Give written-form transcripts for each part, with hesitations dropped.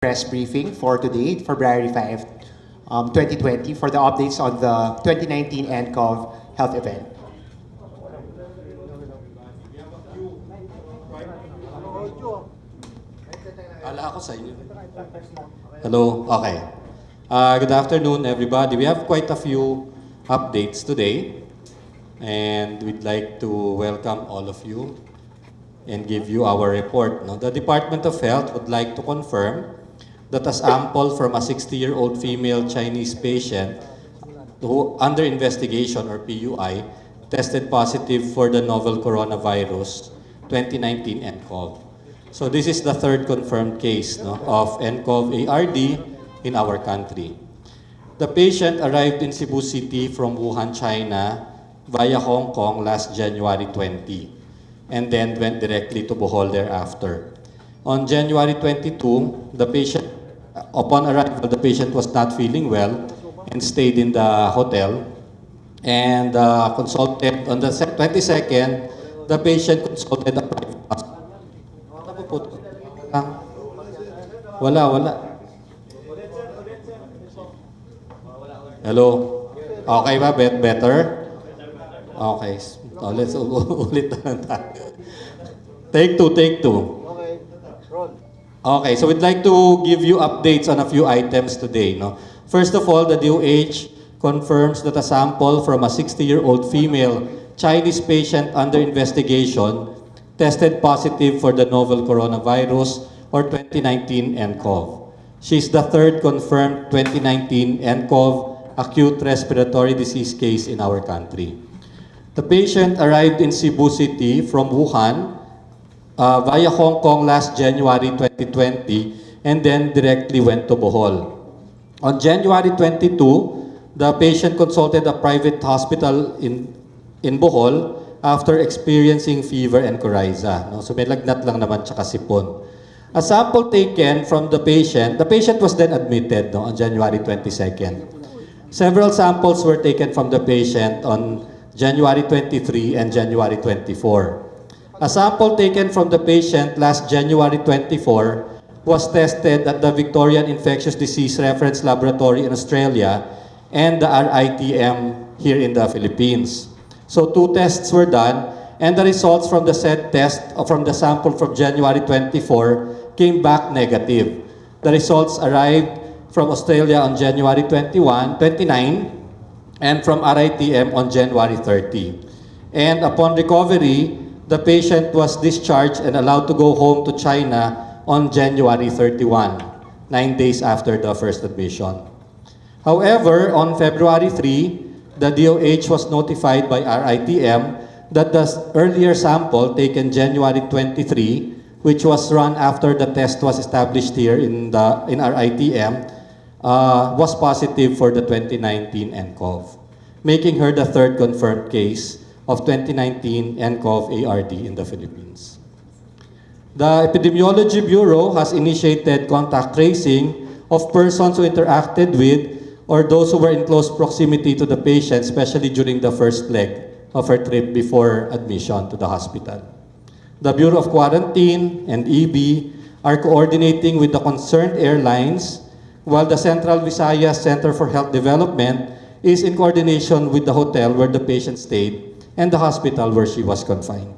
press briefing for today, February 5, 2020, for the updates on the 2019 NCOV health event. Hello, okay. Good afternoon, everybody. We have quite a few updates today, and we'd like to welcome all of you and give you our report. The Department of Health would like to confirm that a sample from a 60-year-old female Chinese patient who under investigation, or PUI, tested positive for the novel coronavirus 2019 nCoV. So this is the third confirmed case of nCoV ARD in our country. The patient arrived in Cebu City from Wuhan, China via Hong Kong last January 20 and then went directly to Bohol thereafter. On January 22, the patient, upon arrival, the patient was not feeling well and stayed in the hotel and consulted on the 22nd, the patient consulted a private hospital. Wala. Hello? Okay ba? Better? Okay. Oh, let's ulit na tayo. Take two. Okay, roll. Okay, so we'd like to give you updates on a few items today. First of all, the DOH confirms that a sample from a 60-year-old female Chinese patient under investigation tested positive for the novel coronavirus or 2019 nCoV. She's the third confirmed 2019 nCoV acute respiratory disease case in our country. The patient arrived in Cebu City from Wuhan via Hong Kong last January 2020 and then directly went to Bohol. On January 22, the patient consulted a private hospital in Bohol after experiencing fever and coryza. So may lagnat lang naman tsaka sipon. A sample taken from the patient was then admitted on January 22nd. Several samples were taken from the patient on January 23 and January 24. A sample taken from the patient last January 24 was tested at the Victorian Infectious Disease Reference Laboratory in Australia and the RITM here in the Philippines. So 2 tests were done, and the results from the said test from the sample from January 24 came back negative. The results arrived from Australia on January 29, and from RITM on January 30. And upon recovery, the patient was discharged and allowed to go home to China on January 31, 9 days after the first admission. However, on February 3, the DOH was notified by RITM that the earlier sample taken January 23, which was run after the test was established here in RITM, was positive for the 2019 nCoV, making her the third confirmed case of 2019 nCoV ARD in the Philippines. The Epidemiology Bureau has initiated contact tracing of persons who interacted with or those who were in close proximity to the patient, especially during the first leg of her trip before admission to the hospital. The Bureau of Quarantine and EB are coordinating with the concerned airlines, while the Central Visayas Center for Health Development is in coordination with the hotel where the patient stayed and the hospital where she was confined.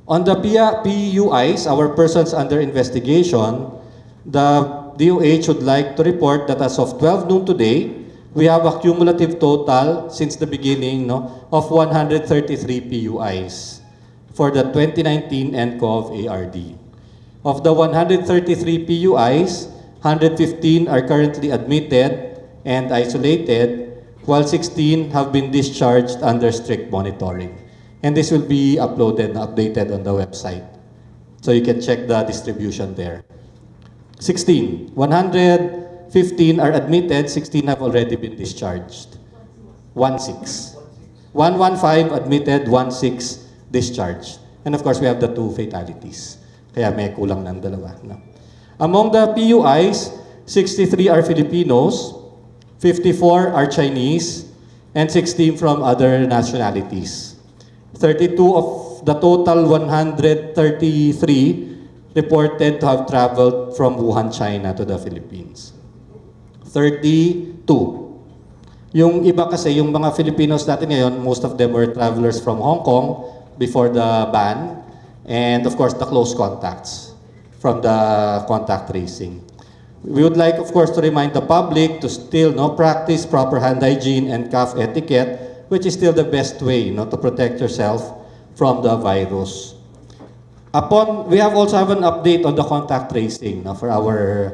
On the PUIs, our persons under investigation, the DOH would like to report that as of 12 noon today, we have a cumulative total since the beginning of 133 PUIs for the 2019 nCoV ARD. Of the 133 PUIs, 115 are currently admitted and isolated, while 16 have been discharged under strict monitoring. And this will be uploaded and updated on the website. So you can check the distribution there. 115 are admitted, 16 have already been discharged. 115 admitted, 16 discharged. And of course, we have the 2 fatalities. Kaya may kulang ng dalawa. Among the PUIs, 63 are Filipinos, 54 are Chinese, and 16 from other nationalities. 32 of the total 133 reported to have traveled from Wuhan, China to the Philippines. 32. Yung iba kasi, yung mga Filipinos natin ngayon, most of them were travelers from Hong Kong before the ban, and of course the close contacts from the contact tracing. We would like, of course, to remind the public to still practice proper hand hygiene and cough etiquette, which is still the best way to protect yourself from the virus. We also have an update on the contact tracing for our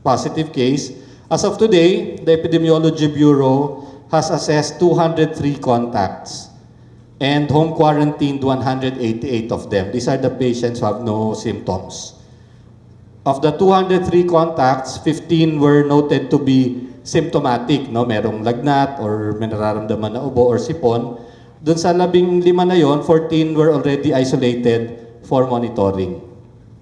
positive case. As of today, the Epidemiology Bureau has assessed 203 contacts and home quarantined 188 of them. These are the patients who have no symptoms. Of the 203 contacts, 15 were noted to be symptomatic, merong lagnat or may nararamdaman na ubo or sipon. Doon sa 15 na yon, 14 were already isolated for monitoring.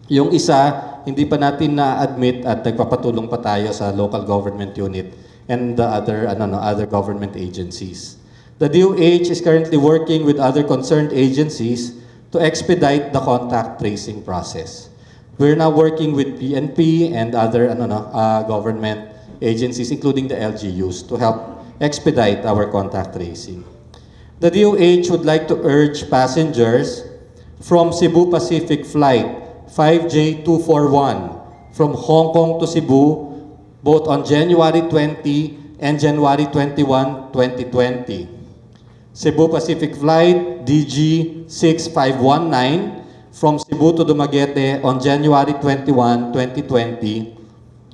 Yung isa, hindi pa natin na-admit at nagpapatulong pa tayo sa local government unit and the other government agencies. The DOH is currently working with other concerned agencies to expedite the contact tracing process. We're now working with PNP and other government agencies, including the LGUs, to help expedite our contact tracing. The DOH would like to urge passengers from Cebu Pacific Flight 5J241 from Hong Kong to Cebu, both on January 20 and January 21, 2020. Cebu Pacific Flight DG6519 from Cebu to Dumaguete on January 21, 2020.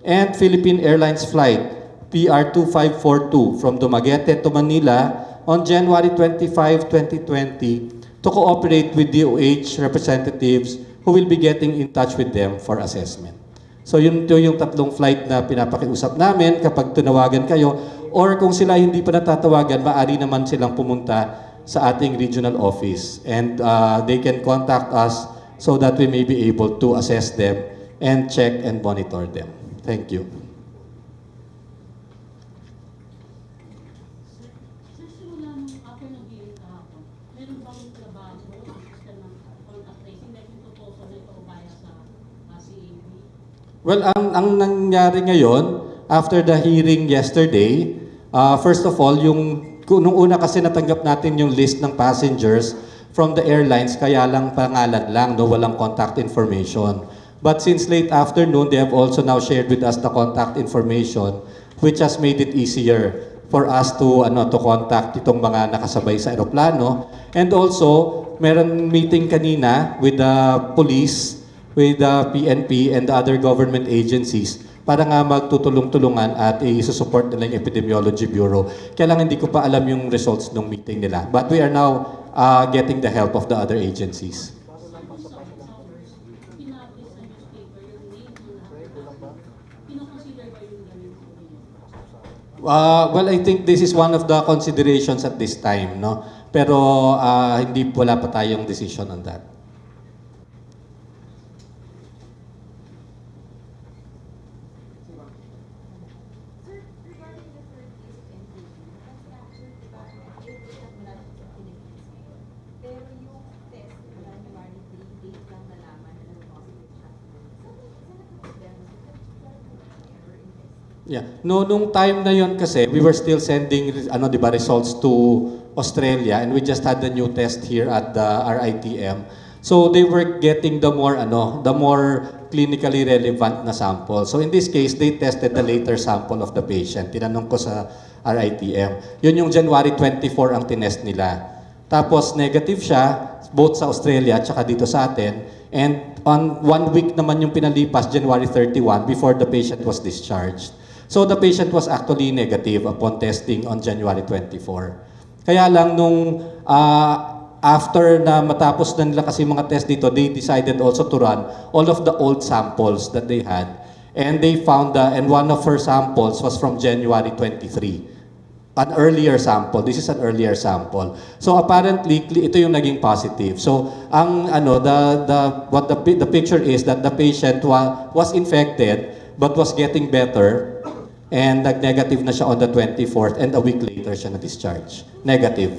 And Philippine Airlines Flight PR2542 from Dumaguete to Manila on January 25, 2020 to cooperate with DOH representatives who will be getting in touch with them for assessment. So yun yung tatlong flight na pinapakiusap namin kapag tinawagan kayo, or kung sila hindi pa natatawagan, maaari naman silang pumunta sa ating regional office and they can contact us so that we may be able to assess them and check and monitor them. Thank you. Sir, simula nung after ng hearing kahapon, meron bang trabaho ang system ng contact tracing na yung proposal na ito via sa CAB? Well, ang nangyari ngayon, after the hearing yesterday, first of all, nung una kasi natanggap natin yung list ng passengers from the airlines, kaya lang pangalan lang, walang contact information. But since late afternoon, they have also now shared with us the contact information, which has made it easier for us to contact itong mga nakasabay sa eroplano. And also, meron meeting kanina with the police, with the PNP and the other government agencies para nga magtutulong-tulungan at i-support nila yung Epidemiology Bureau. Kaya lang hindi ko pa alam yung results ng meeting nila. But we are now getting the help of the other agencies. Well, I think this is one of the considerations at this time, Pero wala pa tayong decision on that. Yeah. Nung time na yon kasi, we were still sending results to Australia, and we just had the new test here at the RITM. So they were getting the more clinically relevant na sample. So in this case, they tested the later sample of the patient. Tinanong ko sa RITM. Yun yung January 24 ang tinest nila. Tapos negative siya, both sa Australia at saka dito sa atin. And on 1 week naman yung pinalipas, January 31, before the patient was discharged. So the patient was actually negative upon testing on January 24. Kaya lang nung after na matapos na nila kasi mga test dito, they decided also to run all of the old samples that they had. And they found and one of her samples was from January 23. An earlier sample. This is an earlier sample. So apparently ito yung naging positive. So ang the picture is that the patient was infected but was getting better, and nag-negative na siya on the 24th, and a week later siya na-discharge. Negative.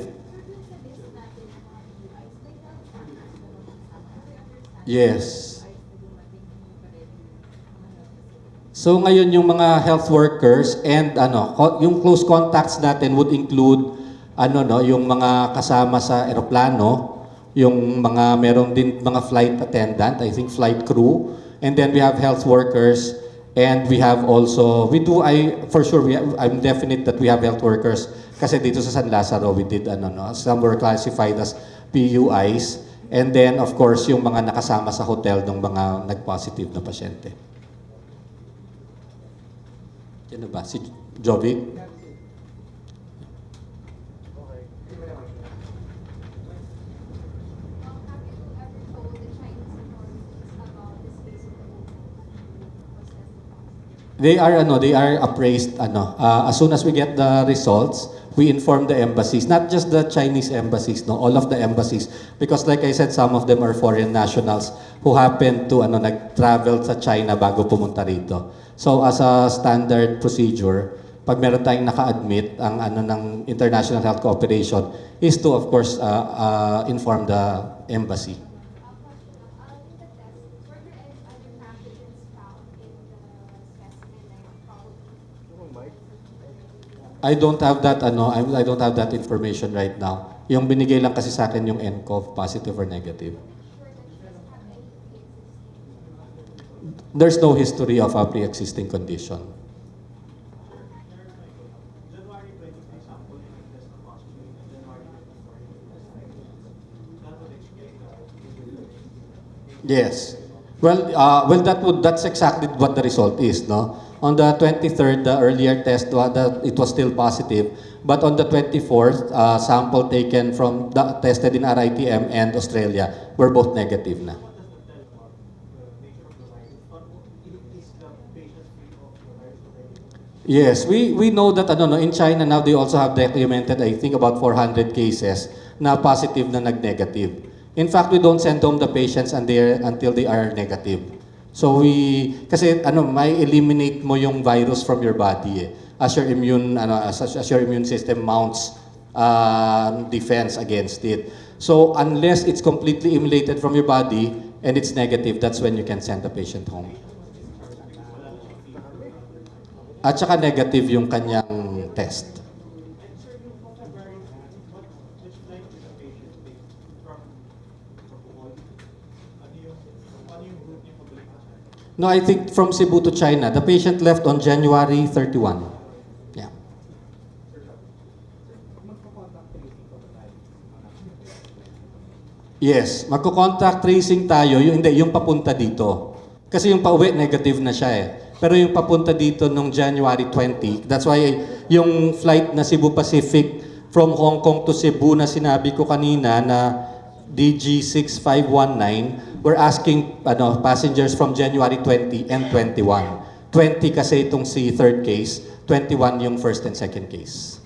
Yes. So ngayon yung mga health workers and yung close contacts natin would include yung mga kasama sa eroplano, yung mga meron din mga flight attendant, I think flight crew, and then we have health workers and we have also I'm definite that we have health workers kasi dito sa San Lazaro we did some were classified as PUIs, and then of course yung mga nakasama sa hotel ng mga nag-positive na pasyente. Yan ba? Si Jovic? They are appraised as soon as we get the results, we inform the embassies, not just the Chinese embassies, no, all of the embassies, because like I said, some of them are foreign nationals who happen to nag-travel sa China bago pumunta rito. So as a standard procedure, pag meron tayong naka-admit ang ng International Health Cooperation is to of course inform the embassy. I don't have that I don't have that information right now. Yung binigay lang kasi sa akin yung nCoV, positive or negative. There's no history of a pre-existing condition. Yes. That's exactly what the result is, no? On the 23rd, the earlier test, it was still positive. But on the 24th, sample taken from tested in RITM and Australia were both negative na. Yes, we know that in China now they also have documented I think about 400 cases na positive na nag-negative. In fact, we don't send home the patients until they are negative. So kasi may eliminate mo yung virus from your body as your immune system mounts defense against it. So unless it's completely eliminated from your body and it's negative, that's when you can send the patient home. At saka negative yung kanyang test. No, I think from Cebu to China. The patient left on January 31. Yeah. Yes, magko-contact tracing tayo, yung papunta dito. Kasi yung pauwi negative na siya eh. Pero yung papunta dito nung January 20, that's why yung flight na Cebu Pacific from Hong Kong to Cebu na sinabi ko kanina na DG6519, we're asking passengers from January 20 and 21. 20 kasi itong si third case, 21 yung first and second case.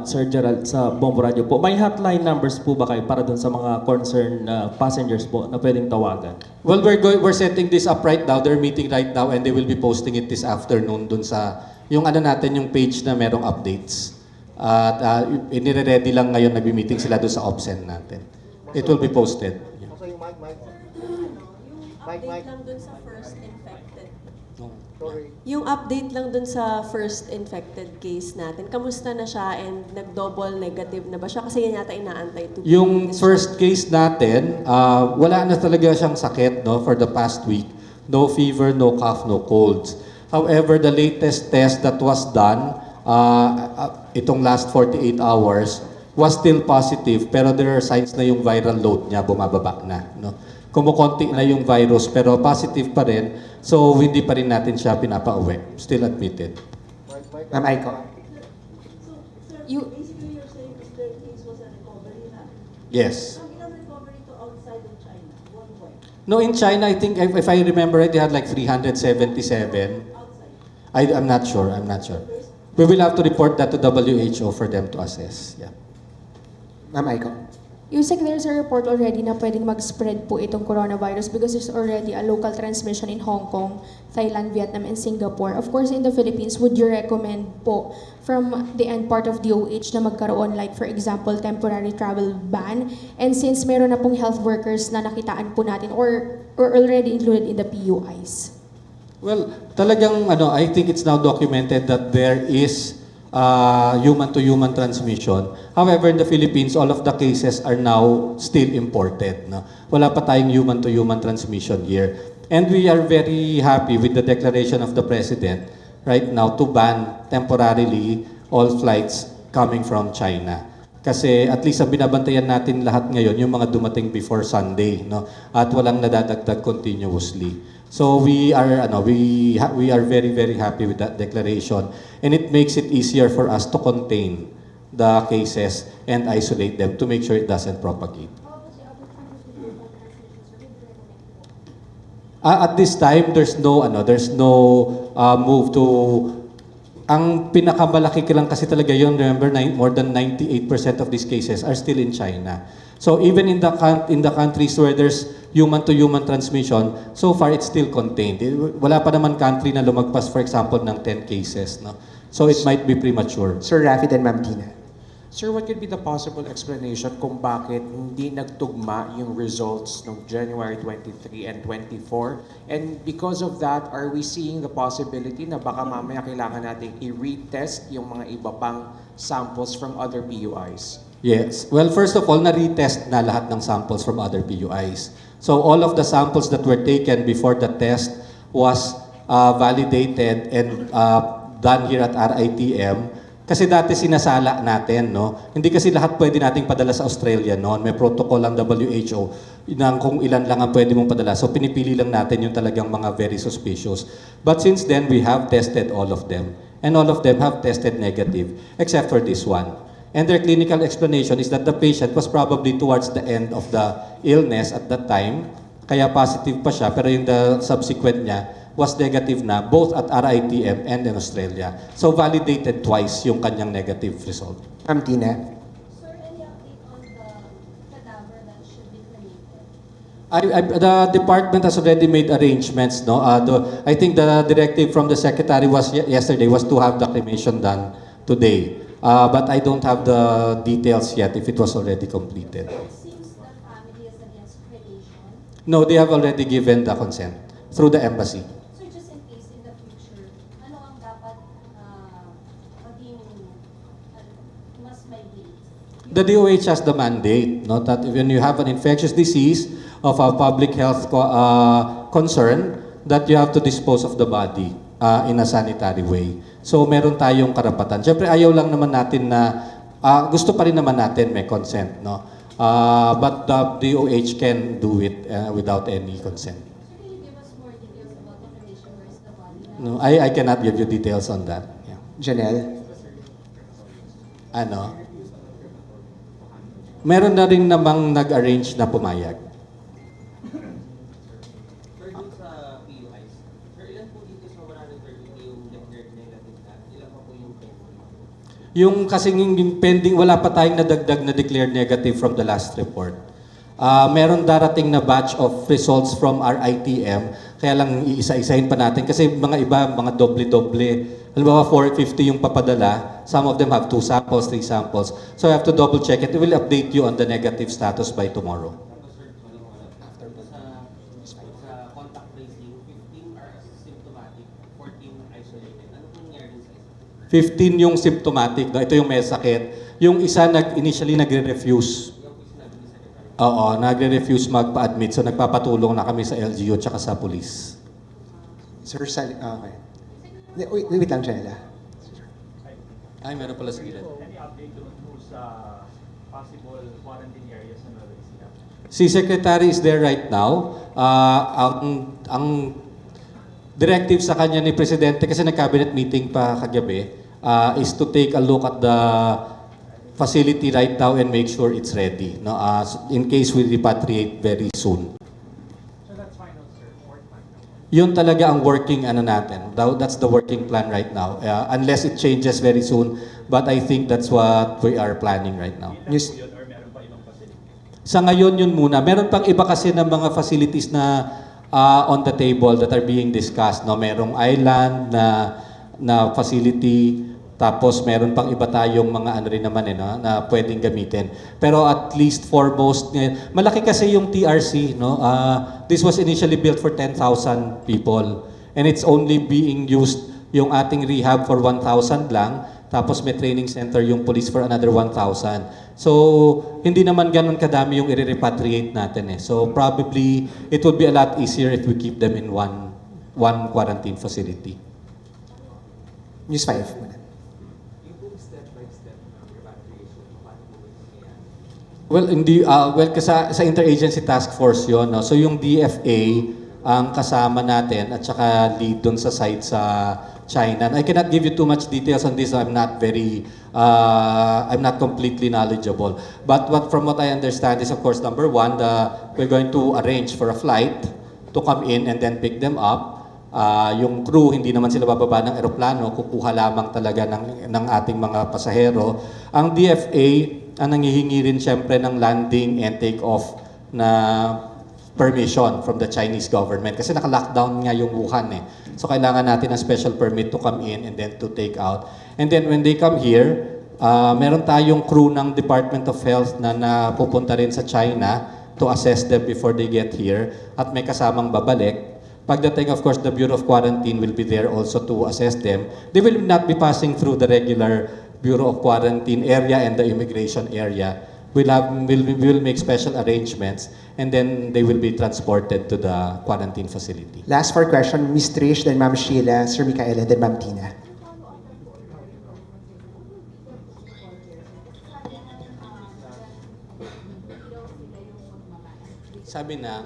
Sir Gerald, sa Bombo Radio po, may hotline numbers po ba kayo para dun sa mga concerned passengers po na pwedeng tawagan? Well, we're setting this up right now. They're meeting right now and they will be posting it this afternoon dun sa yung natin, yung page na merong updates. At inire-ready lang ngayon, nagbi-meeting sila dun sa OPSEN natin. It will be posted. Yeah. Yung update lang dun sa first infected. Yung update lang dun sa first infected case natin, kamusta na siya and nag-double negative na ba siya? Kasi yan yata inaantay to be Yung discharged. first case natin, wala na talaga siyang sakit for the past week. No fever, no cough, no colds. However, the latest test that was done, itong last 48 hours, was still positive, pero there are signs na yung viral load niya bumababa na. Kumukonti na yung virus, pero positive pa rin, so hindi pa rin natin siya pinapauwi. Still admitted. Ma'am Aiko. So, sir, You- basically you're saying this third case was a recovery na. Yes. Ang ilang recovery to outside of China? One point. No, in China, I think, if I remember right, they had like 377. Outside. I'm not sure. We will have to report that to WHO for them to assess. Yeah. Ma'am Aiko. Yusek, there's a report already na pwedeng mag-spread po itong coronavirus because there's already a local transmission in Hong Kong, Thailand, Vietnam, and Singapore. Of course, in the Philippines, would you recommend po from the end part of DOH na magkaroon, like for example, temporary travel ban? And since meron na pong health workers na nakitaan po natin or already included in the PUIs? Well, talagang I think it's now documented that there is human-to-human transmission. However, in the Philippines, all of the cases are now still imported. No? Wala pa tayong human-to-human transmission here. And we are very happy with the declaration of the President right now to ban temporarily all flights coming from China. Kasi at least ang binabantayan natin lahat ngayon, yung mga dumating before Sunday, no? At walang nadadagdag continuously. So we are very very happy with that declaration, and it makes it easier for us to contain the cases and isolate them to make sure it doesn't propagate. At this time, there's no move to. Ang pinakamalaki lang kasi talaga yun, remember, more than 98% of these cases are still in China. So even in the countries where there's human-to-human transmission, so far it's still contained. Wala pa naman country na lumagpas, for example, ng 10 cases. No? So it might be premature. Sir Rafi and Ma'am Tina. Sir, what could be the possible explanation kung bakit hindi nagtugma yung results ng January 23 and 24? And because of that, are we seeing the possibility na baka mamaya kailangan nating i-retest yung mga iba pang samples from other PUIs? Yes. Well, first of all, na-retest na lahat ng samples from other PUIs. So all of the samples that were taken before the test was validated and done here at RITM. Kasi dati sinasala natin, no? Hindi kasi lahat pwede nating padala sa Australia noon. May protocol ang WHO ng kung ilan lang ang pwede mong padala. So pinipili lang natin yung talagang mga very suspicious. But since then, we have tested all of them. And all of them have tested negative, except for this one. And their clinical explanation is that the patient was probably towards the end of the illness at that time. Kaya positive pa siya, pero yung the subsequent niya was negative na both at RITM and in Australia. So validated twice yung kanyang negative result. Ma'am Tina. Sir, any update on the cadaver that should be cremated? The department has already made arrangements. No, I think the directive from the secretary was yesterday was to have the cremation done today. But I don't have the details yet if it was already completed. It seems the family is against cremation. No, they have already given the consent through the embassy. So just in case in the future, ano ang dapat maging mas migrate? The DOH has the mandate, no, that when you have an infectious disease of a public health concern, that you have to dispose of the body in a sanitary way. So meron tayong karapatan. Siyempre ayaw lang naman natin na, gusto pa rin naman natin may consent, no? But the DOH can do it without any consent. So can you give us more details about the cremation? Where's the body? No, I cannot give you details on that. Yeah. Janelle. Ano? Meron na rin namang nag-arrange na pumayag. Sir, dun sa PUIs, sir, ilan po dito sa 130 yung declared negative na? Ilan pa po yung pending? Yung kasing yung pending, wala pa tayong nadagdag na declared negative from the last report. Meron darating na batch of results from our ITM, kaya lang iisa-isahin pa natin kasi mga iba, mga doble-doble. Halimbawa 450 yung papadala, some of them have 2 samples, 3 samples. So I have to double check it. We will update you on the negative status by tomorrow. Tapos sir, after sa contact tracing, 15 are symptomatic, 14 isolated. Ano po nangyari sa isa? 15 yung symptomatic, no? Ito yung may sakit. Yung isa initially nagre-refuse. Oo, nagre-refuse magpa-admit. So nagpapatulong na kami sa LGU tsaka sa police. Sir okay. Wait lang, Janelle. Ay, meron pala sa gilid. Any update doon po sa possible quarantine areas na meron sila? Si Secretary is there right now. Ang directive sa kanya ni Presidente, kasi nag-cabinet meeting pa kagabi, is to take a look at the facility right now and make sure it's ready. No? In case we repatriate very soon. So that's final, sir. Work plan. Yun talaga ang working natin. That's the working plan right now. Unless it changes very soon. But I think that's what we are planning right now. Ilan po yun or meron pa ibang facility? Sa ngayon yun muna. Meron pang iba kasi ng mga facilities na on the table that are being discussed. No? Merong island na facility, tapos meron pang iba tayong mga ano rin naman no, na pwedeng gamitin. Pero at least foremost, malaki kasi yung TRC. No? This was initially built for 10,000 people. And it's only being used yung ating rehab for 1,000 lang. Tapos may training center yung police for another 1,000. So, hindi naman ganun kadami yung i-repatriate natin. So, probably, it would be a lot easier if we keep them in one quarantine facility. News 5 muna. Well, sa interagency task force yon, no? So yung DFA ang kasama natin at saka lead doon sa site sa China. And I cannot give you too much details on this. I'm not completely knowledgeable. But from what I understand is, of course, number one, we're going to arrange for a flight to come in and then pick them up. Yung crew, hindi naman sila bababa ng eroplano, kukuha lamang talaga ng ating mga pasahero. Ang DFA, ang nangihingi rin siyempre ng landing and take-off na permission from the Chinese government. Kasi naka-lockdown nga yung Wuhan eh. So kailangan natin ng special permit to come in and then to take out. And then when they come here, meron tayong crew ng Department of Health na napupunta rin sa China to assess them before they get here. At may kasamang babalik. Pagdating, of course, the Bureau of Quarantine will be there also to assess them. They will not be passing through the regular Bureau of Quarantine area and the immigration area. We'll make special arrangements and then they will be transported to the quarantine facility. Last 4 question, Ms. Trish, then Ma'am Sheila, Sir Micaela, then Ma'am Tina. Sabi na,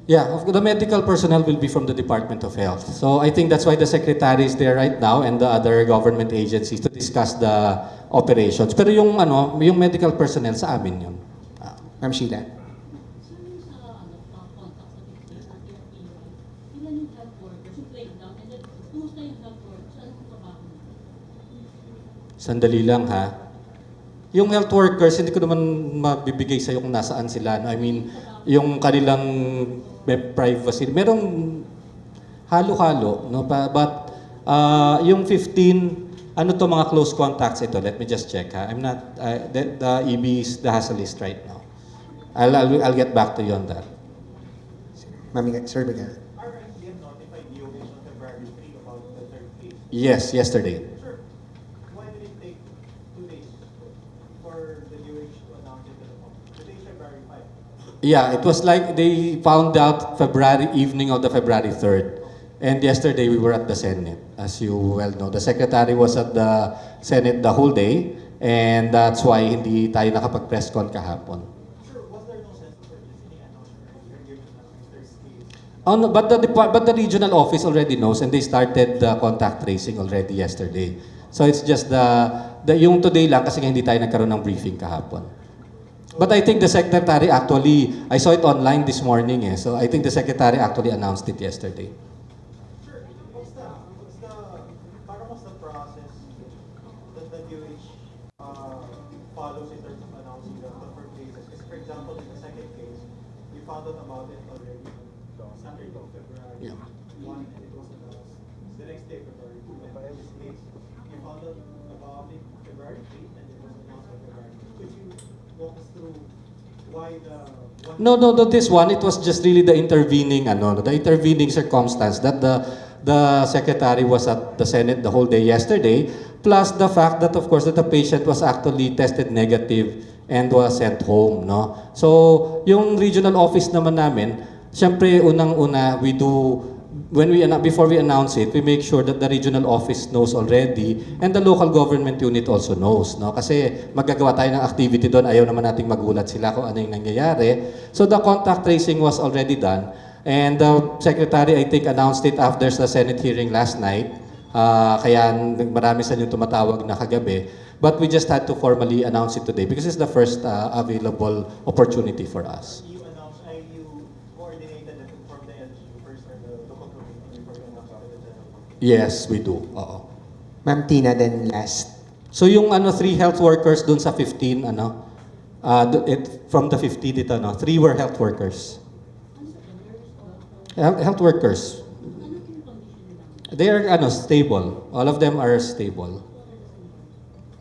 yeah, the medical personnel will be from the Department of Health. So I think that's why the Secretary is there right now and the other government agencies to discuss the operations. Pero yung medical personnel sa amin yun. Ma'am Sheila. So yung sa contact sa victim ng ICYMI, ilan yung health workers, yung breakdown, and then kumusta yung health workers, anong trabaho nila? Sandali lang ha. Yung health workers, hindi ko naman mabibigay sa'yo kung nasaan sila. No? I mean, yung kanilang privacy. Merong halo-halo. No? But yung 15, ano to mga close contacts ito? Let me just check ha. I'm not, the EB has a list right now. I'll get back to you on that. Sir Micaela. RICM notified DOH on February 3 about the third case. Yes, yesterday. Sure. Why did it take 2 days for the DOH to announce it to the public? Today is February 5. Yeah, it was like they found out evening of the February 3rd. And yesterday we were at the Senate, as you well know. The Secretary was at the Senate the whole day, and that's why hindi tayo nakapag-press con kahapon. Sure, was there no sense of urgency announcement earlier given that there's case? Oh, no, but the regional office already knows, and they started the contact tracing already yesterday. So it's just yung today lang kasi hindi tayo nagkaroon ng briefing kahapon. But I think the Secretary actually, I saw it online this morning so I think the Secretary actually announced it yesterday. Sure, what's the process that the DOH follows in terms of announcing the third cases? Because for example, in the second case, you found out about it already on Saturday, February 1, and it was announced the next day, February 2. And in this case, you found out about it February 3, and it was announced on February 2. Could you walk us through why the one? No, this one, it was just really the intervening circumstance that the Secretary was at the Senate the whole day yesterday, plus the fact that, of course, that the patient was actually tested negative and was sent home, no? So, yung regional office naman namin, syempre, unang-una, before we announce it, we make sure that the regional office knows already and the local government unit also knows, no? Kasi magagawa tayo ng activity doon, ayaw naman nating magulat sila kung ano yung nangyayari. So the contact tracing was already done and the Secretary, I think, announced it after the Senate hearing last night. Kaya marami sa inyo tumatawag na kagabi. But we just had to formally announce it today because it's the first available opportunity for us. You announced, you coordinated the Yes, we do. Oo. Ma'am Tina, then last. So yung 3 health workers dun sa 15, from the 50 dito, 3 were health workers. Health workers. They are stable. All of them are stable.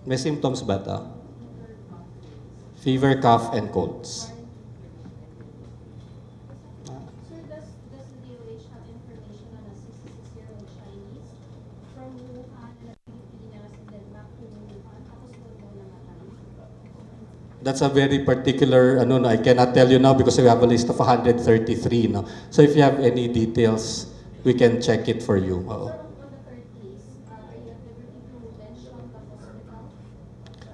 May symptoms ba ito? Fever, cough, and colds. Sir, does the DOH have information on a 66-year-old Chinese from Wuhan na Pilipinas and then back to Wuhan tapos doon daw namatay? That's a very particular, I cannot tell you now because we have a list of 133, no? So if you have any details, we can check it for you. Oo. Sir, on the third case, are you at liberty to mention the hospital?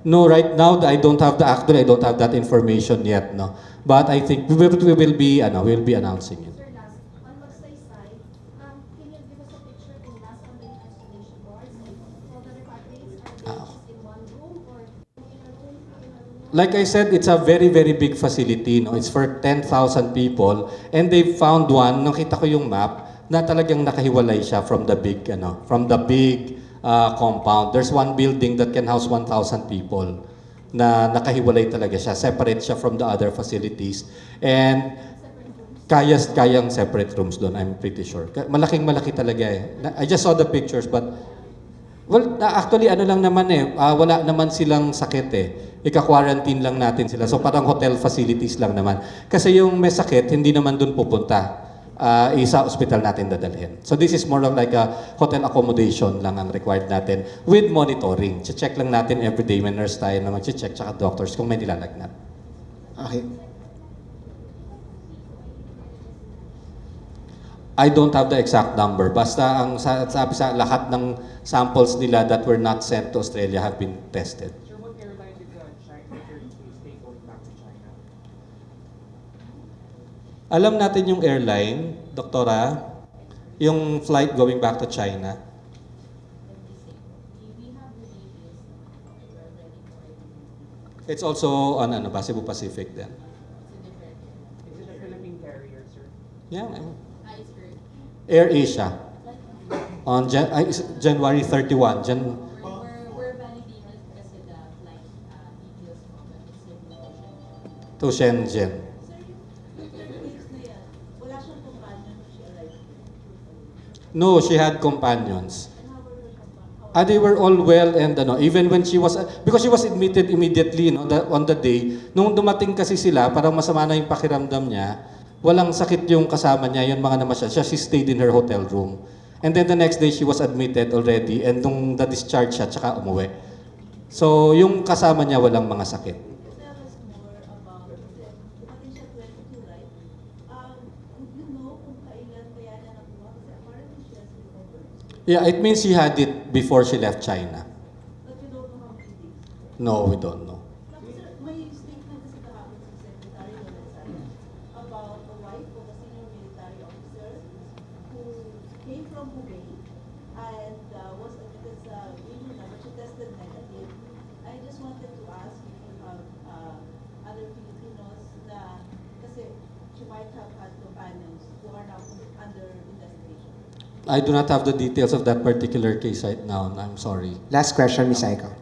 No, right now I don't have that information yet, no. But I think we will be announcing it. Sir, last, on Magsaysay, can you give us a picture kung nasa ang mga isolation wards and all the repatriates are they just in one room or in a room? Like I said, it's a very, very big facility. No? It's for 10,000 people. And they found one, nakita ko yung map, na talagang nakahiwalay siya from the big compound. There's one building that can house 1,000 people na nakahiwalay talaga siya. Separate siya from the other facilities. And kayang separate rooms doon, I'm pretty sure. Malaking-malaki talaga eh. I just saw the pictures but actually lang naman wala naman silang sakit eh. Ika-quarantine lang natin sila. So parang hotel facilities lang naman. Kasi yung may sakit, hindi naman doon pupunta. Isa hospital natin dadalhin. So this is more of like a hotel accommodation lang ang required natin with monitoring. Check lang natin everyday, may nurse tayo na mag-check tsaka doctors kung may nilalagnat. Okay. I don't have the exact number. Basta ang sabi sa lahat ng samples nila that were not sent to Australia have been tested. Sir, what airline did China take going back to China? Alam natin yung airline, Doktora, yung flight going back to China. It's also on Cebu Pacific then. Is it a Philippine carrier, sir? Yeah. Air Asia. On January 31. We're validated kasi the flight details from the To Shenzhen. No, she had companions. They were all well and even when she was, because she was admitted immediately on the day, nung dumating kasi sila, parang masama na yung pakiramdam niya, walang sakit yung kasama niya, yun mga naman siya, she stayed in her hotel room. And then the next day, she was admitted already and nung na-discharge siya, tsaka umuwi. So, yung kasama niya walang mga sakit. Yeah, it means she had it before she left China. No, we don't know. May statement kasi kahapon si Secretary Lorenzo about the wife of a senior military officer who came from Hubei and was admitted sa India but she tested negative. I just wanted to ask if you have other Filipinos na kasi she might have had companions who are now under investigation. I do not have the details of that particular case right now. I'm sorry. Last question, Ms. Aiko.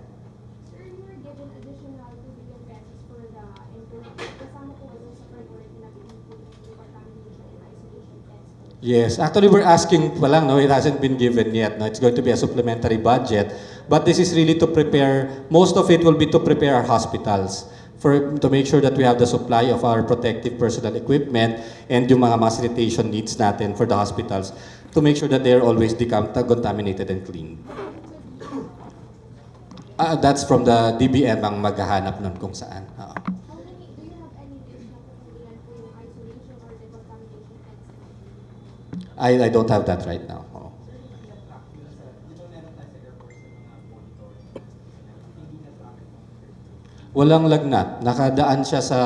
Sir, you were given additional 2 billion pesos for the improvement. Kasama po ba sa priority na pinipuli yung contamination and isolation test? Yes, actually we're asking pa lang, it hasn't been given yet. It's going to be a supplementary budget. But this is really to prepare, most of it will be to prepare our hospitals to make sure that we have the supply of our protective personal equipment and yung mga sanitation needs natin for the hospitals to make sure that they are always decontaminated and clean. That's from the DBM ang maghahanap nun kung saan. Do you have any tips na kung ilan po yung isolation or decontamination tests? I don't have that right now. Walang lagnat. Nakadaan siya sa...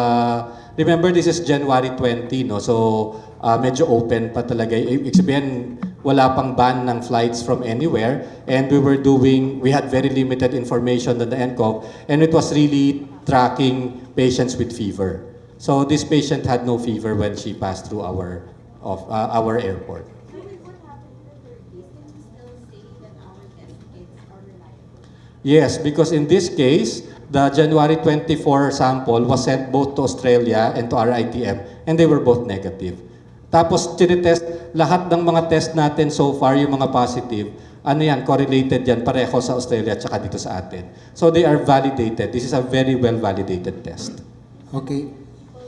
Remember, this is January 20, no? So, medyo open pa talaga. Ibig sabihin, wala pang ban ng flights from anywhere. And we had very limited information on the NCOV. And it was really tracking patients with fever. So, this patient had no fever when she passed through our airport. What happened to the third case? Can you still Yes, because in this case, the January 24 sample was sent both to Australia and to RITM, and they were both negative. Tapos, tinitest, lahat ng mga test natin so far, yung mga positive, ano yan, correlated yan, pareho sa Australia at saka dito sa atin. So they are validated. This is a very well-validated test. Okay. People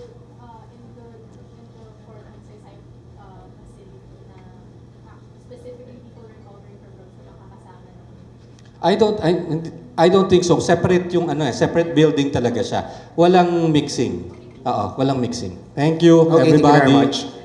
in the for ICYMI facility na specifically people recovering from drugs na makakasama na. I don't think so. Separate yung separate building talaga siya. Walang mixing. Oo, walang mixing. Thank you, Okay, thank you everybody. very much.